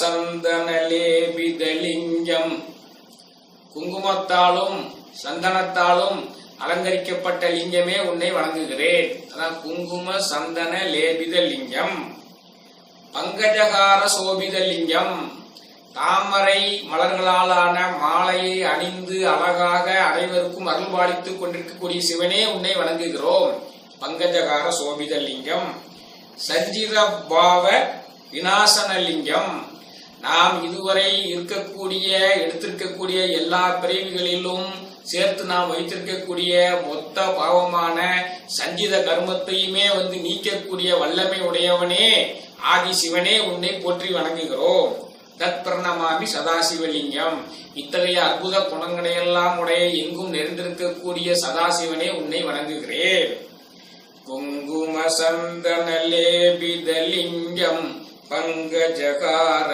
சந்தனலேபிதலிங்கம். குங்குமத்தாலும் சந்தனத்தாலும் அலங்கரிக்கப்பட்ட லிங்கமே உன்னை வணங்குகிறேன். அதான் குங்கும சந்தன லேபித லிங்கம். பங்கஜகார சோபித லிங்கம். தாமரை மலர்களாலான மாலையை அணிந்து அழகாக அனைவருக்கும் அருள்பாலித்துக் கொண்டிருக்கக்கூடிய சிவனே உன்னை வணங்குகிறோம். பங்கஜகார சோபித லிங்கம். சஞ்சித பாவ விநாசன லிங்கம். நாம் இதுவரை எடுத்திருக்கக்கூடிய எல்லா பிறவிகளிலும் சேர்த்து நாம் வைத்திருக்கக்கூடிய மொத்த பாவமான சஞ்சித கர்மத்தையுமே நீக்கக்கூடிய வல்லமை உடையவனே ஆதி சிவனே உன்னை போற்றி வணங்குகிறோம். தத் பிரணமாமி சதாசிவலிங்கம். இத்தகைய அற்புத குணங்களையெல்லாம் உடைய எங்கும் நிறைந்திருக்கக்கூடிய சதாசிவனே உன்னை வணங்குகிறேன். குங்கும சந்தன லேபித லிங்கம் பங்கஜகார